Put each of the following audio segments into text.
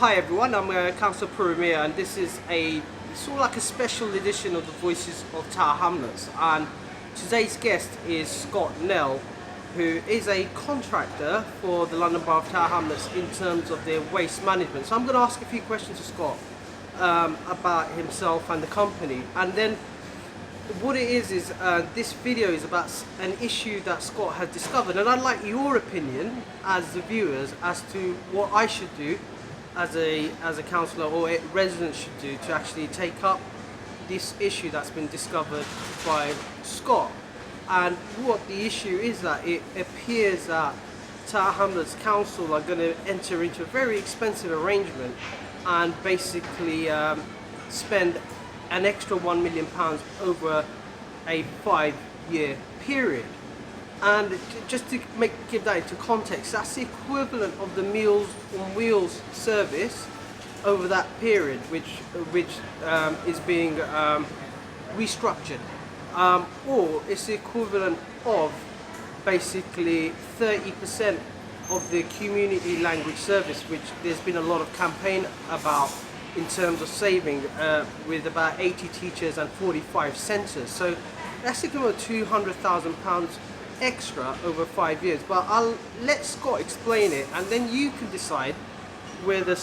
Hi everyone, I'm Councillor Puru Miah, and this is a sort of like a special edition of the Voices of Cllr Hamlets. And today's guest is Scott Nell, who is a contractor for the London Borough of Cllr Hamlets in terms of their waste management. So I'm going to ask a few questions to Scott about himself and the company, and then what it is this video is about an issue that Scott has discovered, and I'd like your opinion as the viewers as to what I should do as a councillor, or a resident should do, to actually take up this issue that's been discovered by Scott. And what the issue is, that it appears that Cllr Hamlets Council are going to enter into a very expensive arrangement and basically spend an extra £1 million over a 5-year period. And just to give that into context, that's the equivalent of the Meals on Wheels service over that period, which is being restructured, or it's the equivalent of basically 30% of the community language service, which there's been a lot of campaign about in terms of saving, with about 80 teachers and 45 centres. So that's equivalent to £200,000 extra over 5 years. But I'll let Scott explain it, and then you can decide whether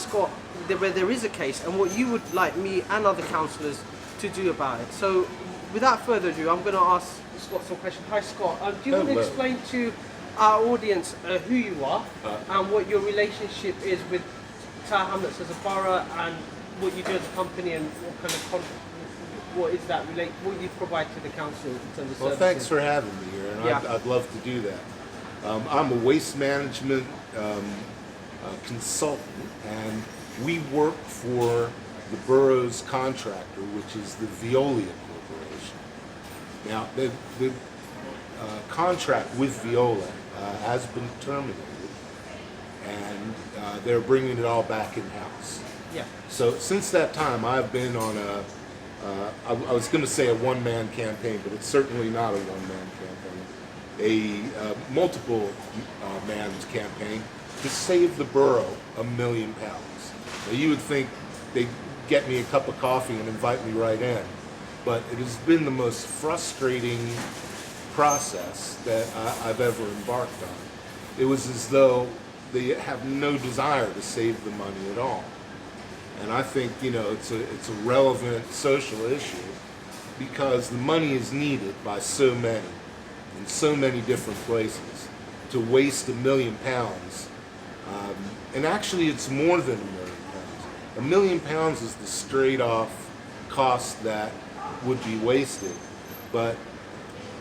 there is a case and what you would like me and other councillors to do about it. So without further ado, I'm going to ask Scott some questions. Hi Scott, do you want to explain to our audience who you are and what your relationship is with Cllr Hamlets as a borough, and what you do as a company, and what kind of what is that what you provide to the council in terms of Well, services? thanks for having me here, and Yeah. I'd love to do that. I'm a waste management consultant, and we work for the borough's contractor, which is the Veolia Corporation. Now, the contract with Veolia has been terminated, and they're bringing it all back in-house. Yeah. So since that time, I've been on I was going to say a one-man campaign, but it's certainly not a one-man campaign. A multiple man's campaign to save the borough £1 million. Now, you would think they'd get me a cup of coffee and invite me right in, but it has been the most frustrating process that I've ever embarked on. It was as though they have no desire to save the money at all. And I think, it's a relevant social issue, because the money is needed by so many, in so many different places. To waste £1 million, and actually it's more than £1 million. £1 million is the straight off cost that would be wasted, but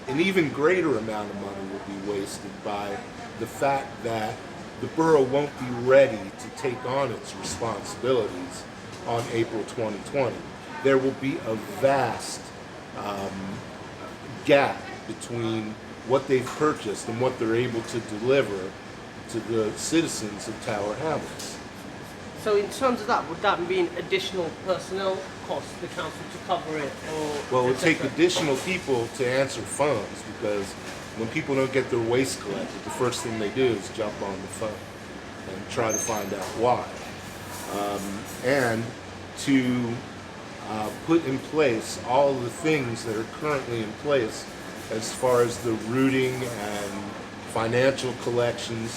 an even greater amount of money would be wasted by the fact that the borough won't be ready to take on its responsibilities on April 2020. There will be a vast gap between what they've purchased and what they're able to deliver to the citizens of Cllr Hamlets. So in terms of that, would that mean additional personnel costs to the council to cover it? Or well, it would take additional people to answer phones, because when people don't get their waste collected, the first thing they do is jump on the phone and try to find out why. And to put in place all of the things that are currently in place as far as the routing and financial collections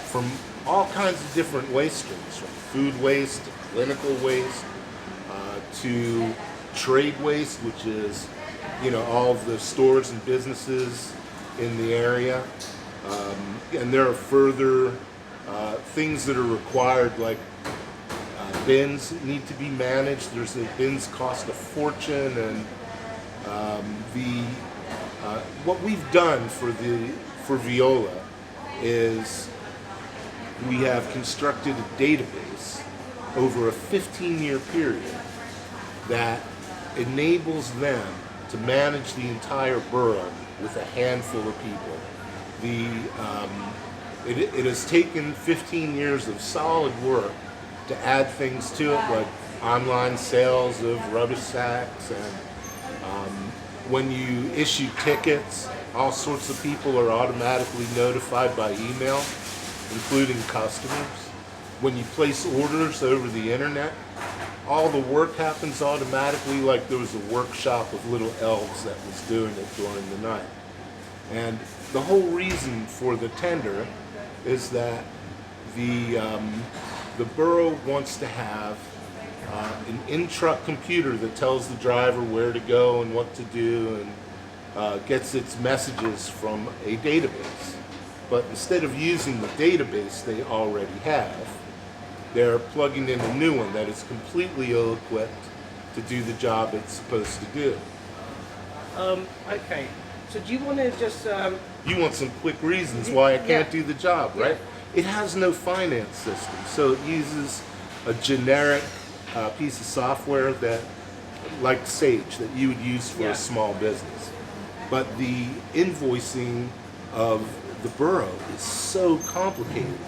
from all kinds of different waste streams, from food waste to clinical waste to trade waste, which is all of the stores and businesses in the area. And there are further things that are required, like bins need to be managed. The bins cost a fortune, and what we've done for Veolia is we have constructed a database over a 15-year period that enables them to manage the entire borough with a handful of people. It has taken 15 years of solid work to add things to it, like online sales of rubbish sacks, and when you issue tickets, all sorts of people are automatically notified by email, including customers. when you place orders over the internet, all the work happens automatically, like there was a workshop of little elves that was doing it during the night. And the whole reason for the tender is that the borough wants to have an in-truck computer that tells the driver where to go and what to do, and gets its messages from a database. But instead of using the database they already have, they're plugging in a new one that is completely ill-equipped to do the job it's supposed to do. Okay. So do you want to just... You want some quick reasons why I can't Yeah. do the job, right? It has no finance system, so it uses a generic piece of software that, like Sage, that you would use for Yeah. a small business. But the invoicing of the borough is so complicated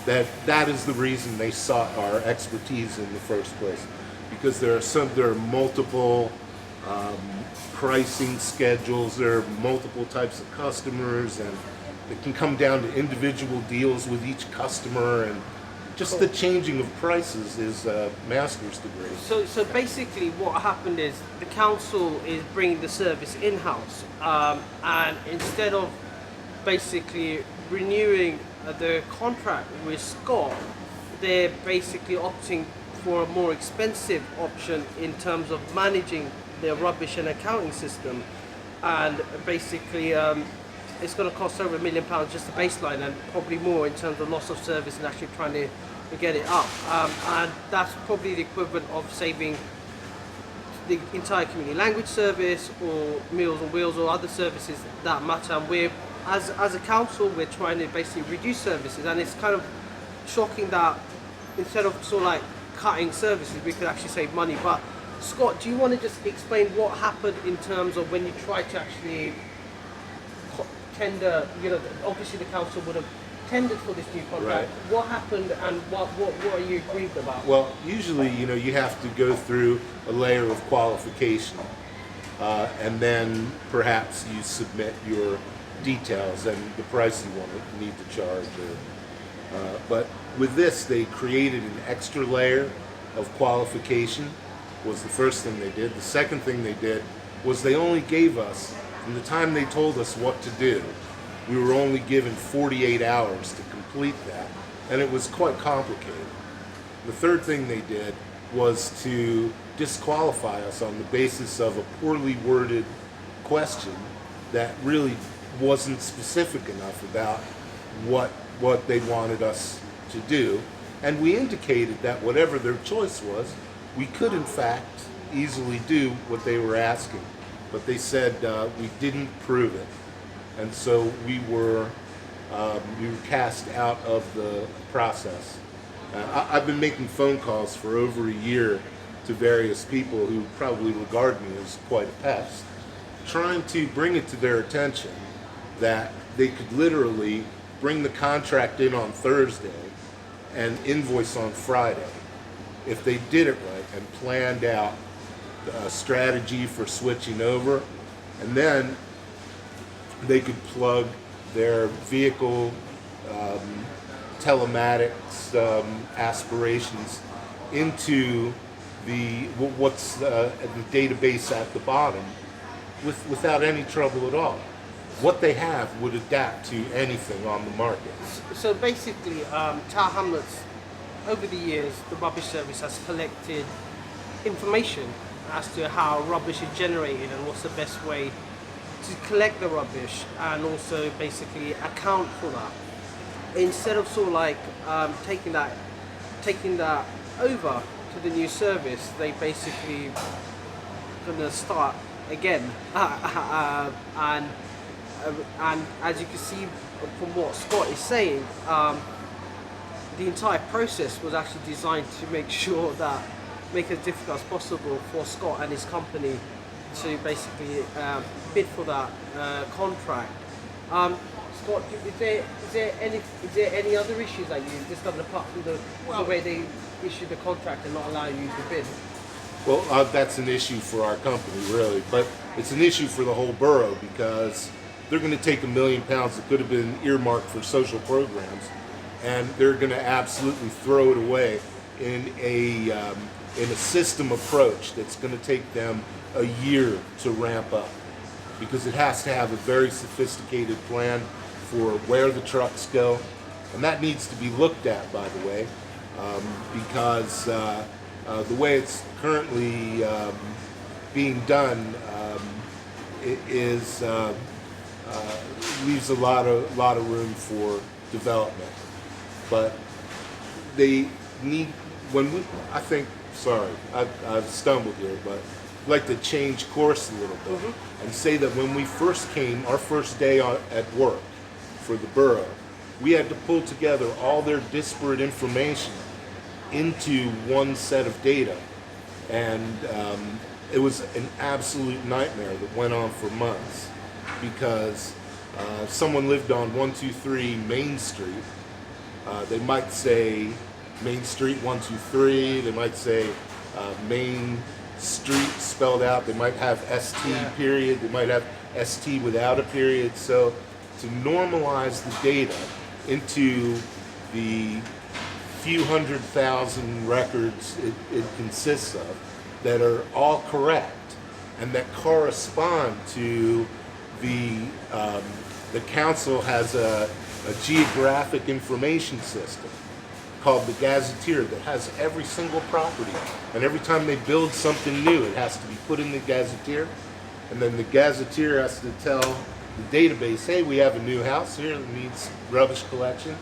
that is the reason they sought our expertise in the first place, because there are multiple pricing schedules, there are multiple types of customers, and it can come down to individual deals with each customer, and just the changing of prices is a master's degree. So basically what happened is the council is bringing the service in-house, and instead of basically renewing the contract with Scott, they're basically opting for a more expensive option in terms of managing their rubbish and accounting system, and basically it's going to cost over £1 million just the baseline, and probably more in terms of loss of service and actually trying to get it up, and that's probably the equivalent of saving the entire community language service or Meals on Wheels or other services that matter. And we're, as a council, we're trying to basically reduce services, and it's kind of shocking that instead of sort of like cutting services we could actually save money. But Scott, do you want to just explain what happened in terms of when you tried to actually tender, obviously the council would have tendered for this new contract. Right. What happened, and what are you grieved about? Well, usually, you have to go through a layer of qualification, and then perhaps you submit your details and the price you need to charge. But with this, they created an extra layer of qualification. Was the first thing they did. The second thing they did was they only gave us, from the time they told us what to do, we were only given 48 hours to complete that, and it was quite complicated. The third thing they did was to disqualify us on the basis of a poorly worded question that really wasn't specific enough about what they wanted us to do, and we indicated that whatever their choice was, we could in fact easily do what they were asking, but they said we didn't prove it, and so we were cast out of the process. I've been making phone calls for over a year to various people who probably regard me as quite a pest, trying to bring it to their attention that they could literally bring the contract in on Thursday and invoice on Friday if they did it right and planned out a strategy for switching over, and then they could plug their vehicle telematics aspirations into the database at the bottom without any trouble at all. What they have would adapt to anything on the market. So basically, Cllr Hamlets, over the years, the rubbish service has collected information as to how rubbish is generated and what's the best way to collect the rubbish, and also basically account for that. Instead of sort of like taking that over to the new service, they basically gonna start again, and as you can see from what Scott is saying, the entire process was actually designed to make sure that make it as difficult as possible for Scott and his company to basically bid for that contract. Scott, is there any other issues that you discovered apart from the way they issued the contract and not allowing you to bid? Well, that's an issue for our company, really, but it's an issue for the whole borough, because they're going to take £1 million that could have been earmarked for social programs and they're going to absolutely throw it away in a system approach that's going to take them a year to ramp up, because it has to have a very sophisticated plan for where the trucks go, and that needs to be looked at, by the way, because the way it's currently being done leaves a lot of room for development. But they need, I think, sorry, I've stumbled here, but I'd like to change course a little bit and say that when we first came, our first day at work for the borough, we had to pull together all their disparate information into one set of data. And it was an absolute nightmare that went on for months, because someone lived on 123 Main Street. They might say Main Street 123, they might say Main Street spelled out, they might have ST period, they might have ST without a period. So to normalize the data into the few 100,000 records it consists of that are all correct and that correspond to the council has a geographic information system called the Gazetteer that has every single property, and every time they build something new it has to be put in the Gazetteer, and then the Gazetteer has to tell the database, hey, we have a new house here that needs rubbish collection,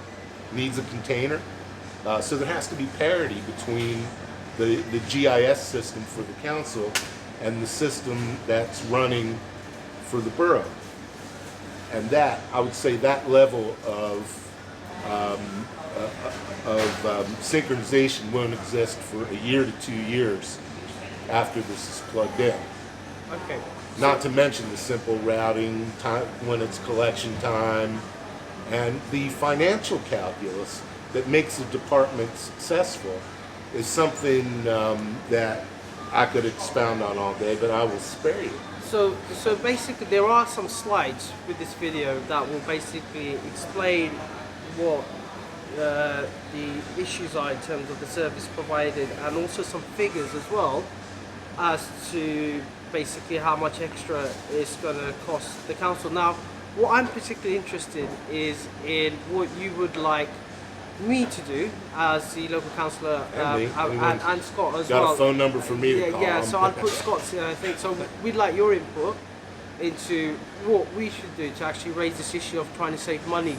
needs a container. So there has to be parity between the GIS system for the council and the system that's running for the borough. And that, I would say, that level of synchronization won't exist for a year to 2 years after this is plugged in. Okay. Not to mention the simple routing, time when it's collection time, and the financial calculus that makes a department successful is something that I could expound on all day, but I will spare you. So basically there are some slides with this video that will basically explain what the issues are in terms of the service provided, and also some figures as well as to basically how much extra it's going to cost the council. Now, what I'm particularly interested is in what you would like me to do as the local councillor, and Scott as well. Got a phone number for me to call? Yeah, so I'll put Scott's thing. So we'd like your input into what we should do to actually raise this issue of trying to save money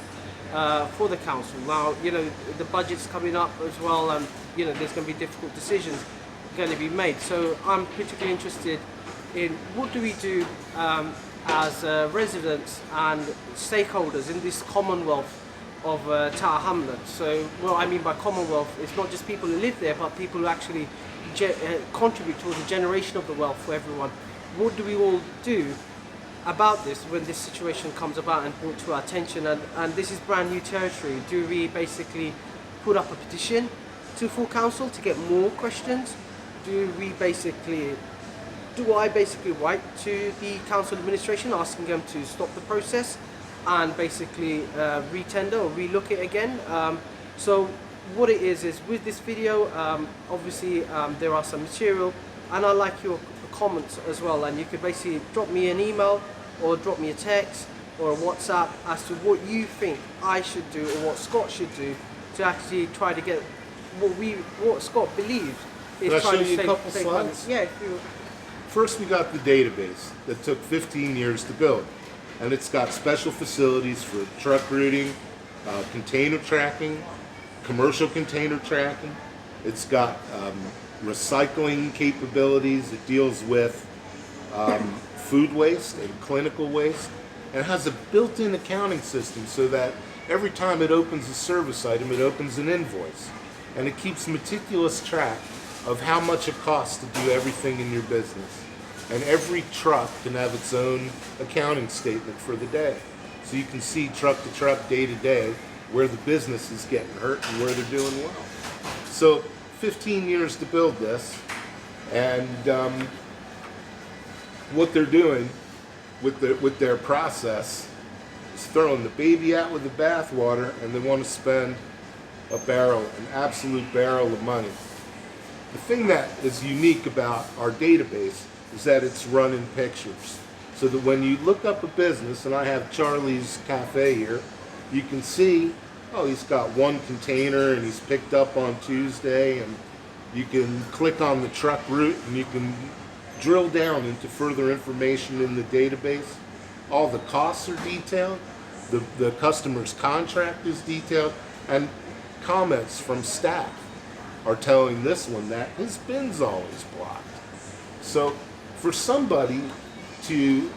for the council. Now, you know, the budget's coming up as well, and you know, there's going to be difficult decisions going to be made. So I'm particularly interested in what do we do as residents and stakeholders in this commonwealth of Cllr Hamlets. So what I mean by commonwealth is not just people who live there, but people who actually contribute towards the generation of the wealth for everyone. What do we all do about this when this situation comes about and brought to our attention? And this is brand new territory. Do we basically put up a petition to full council to get more questions? Do I basically write to the council administration asking them to stop the process and basically retender or relook it again? So what it is with this video, obviously there are some material, and I like your comments as well, and you could basically drop me an email or drop me a text or a WhatsApp as to what you think I should do or what Scott should do to actually try to get what Scott believes is trying to save money. Yeah, First, we got the database that took 15 years to build, and it's got special facilities for truck routing, container tracking, commercial container tracking. It's got recycling capabilities. It deals with food waste and clinical waste, and it has a built-in accounting system so that every time it opens a service item, it opens an invoice, and it keeps meticulous track of how much it costs to do everything in your business. And every truck can have its own accounting statement for the day. So you can see truck to truck, day to day, where the business is getting hurt and where they're doing well. So 15 years to build this, and what they're doing with their process is throwing the baby out with the bathwater, and they want to spend a barrel, an absolute barrel of money. The thing that is unique about our database is that it's run in pictures. So that when you look up a business, and I have Charlie's Cafe here, you can see, oh, he's got one container and he's picked up on Tuesday, and you can click on the truck route and you can drill down into further information in the database. All the costs are detailed, the customer's contract is detailed, and comments from staff are telling this one that his bin's always blocked. So for somebody to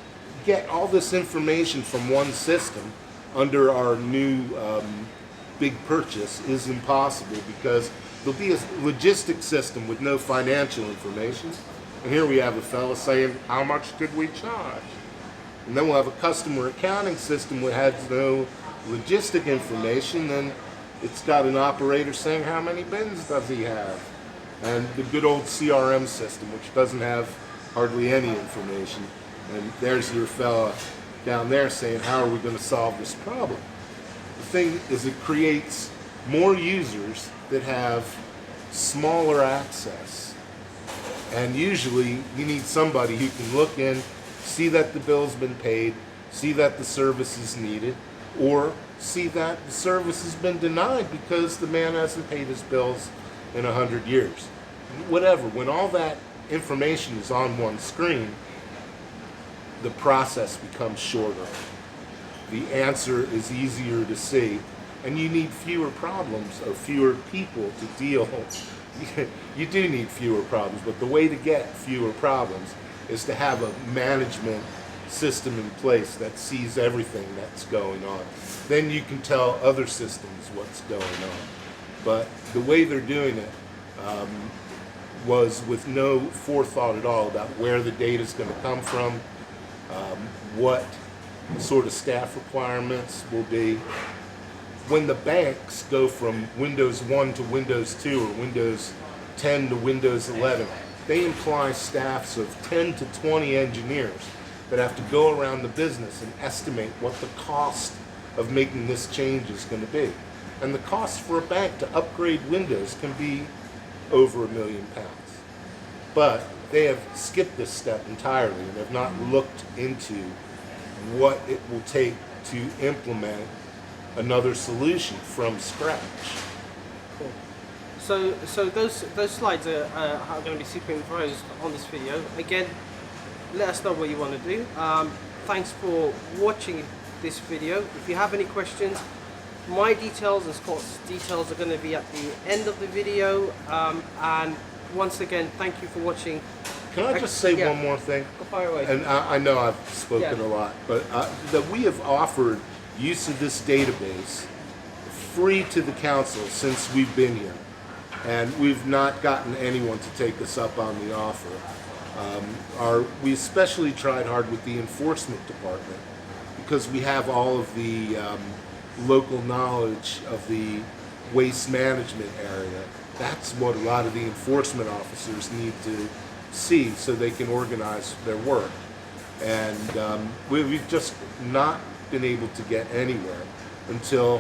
get all this information from one system under our new big purchase is impossible, because there'll be a logistic system with no financial information. And here we have a fella saying, how much did we charge? And then we'll have a customer accounting system that has no logistic information, and it's got an operator saying, how many bins does he have? And the good old CRM system, which doesn't have hardly any information. And there's your fella down there saying, how are we going to solve this problem? The thing is, it creates more users that have smaller access. And usually you need somebody who can look in, see that the bill's been paid, see that the service is needed, or see that the service has been denied because the man hasn't paid his bills in 100 years. Whatever, when all that information is on one screen, the process becomes shorter. The answer is easier to see, and you need fewer problems or fewer people to deal. You do need fewer problems, but the way to get fewer problems is to have a management system in place that sees everything that's going on. Then you can tell other systems what's going on. But the way they're doing it was with no forethought at all about where the data is going to come from, what sort of staff requirements will be. When the banks go from Windows 1 to Windows 2 or Windows 10 to Windows 11, they imply staffs of 10 to 20 engineers that have to go around the business and estimate what the cost of making this change is going to be. And the cost for a bank to upgrade Windows can be over £1 million. But they have skipped this step entirely and have not looked into what it will take to implement another solution from scratch. Cool. So those slides are going to be superimposed on this video. Again, let us know what you want to do. Thanks for watching this video. If you have any questions, my details and Scott's details are going to be at the end of the video. And once again, thank you for watching. Can I just say one more thing? Go fire away. And I know I've spoken a lot, but that we have offered use of this database free to the council since we've been here, and we've not gotten anyone to take us up on the offer. We especially tried hard with the enforcement department because we have all of the local knowledge of the waste management area. That's what a lot of the enforcement officers need to see so they can organize their work. And we've just not been able to get anywhere until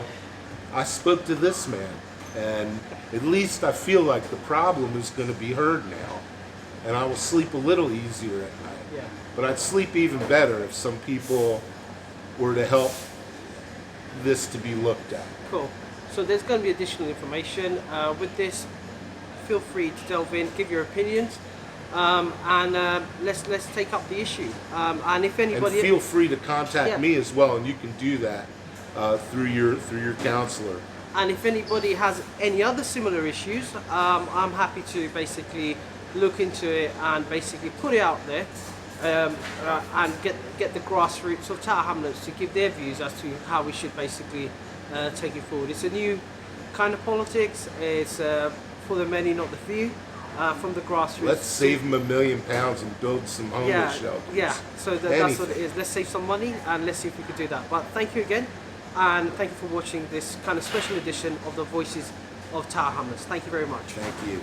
I spoke to this man, and at least I feel like the problem is going to be heard now, and I will sleep a little easier at night. Yeah. But I'd sleep even better if some people were to help this to be looked at. Cool. So there's going to be additional information with this. Feel free to delve in, give your opinions, and let's take up the issue. And if anybody, and feel free to contact me as well, and you can do that through your counselor. And if anybody has any other similar issues, I'm happy to basically look into it and basically put it out there, and get the grassroots of Cllr Hamlets to give their views as to how we should basically take it forward. It's a new kind of politics. It's for the many, not the few. From the grassroots. Let's save them £1 million and build some homeless shelters. Yeah, so that's what it is. Let's save some money and let's see if we can do that. But thank you again, and thank you for watching this kind of special edition of the Voices of Cllr Hamlets. Thank you very much. Thank you.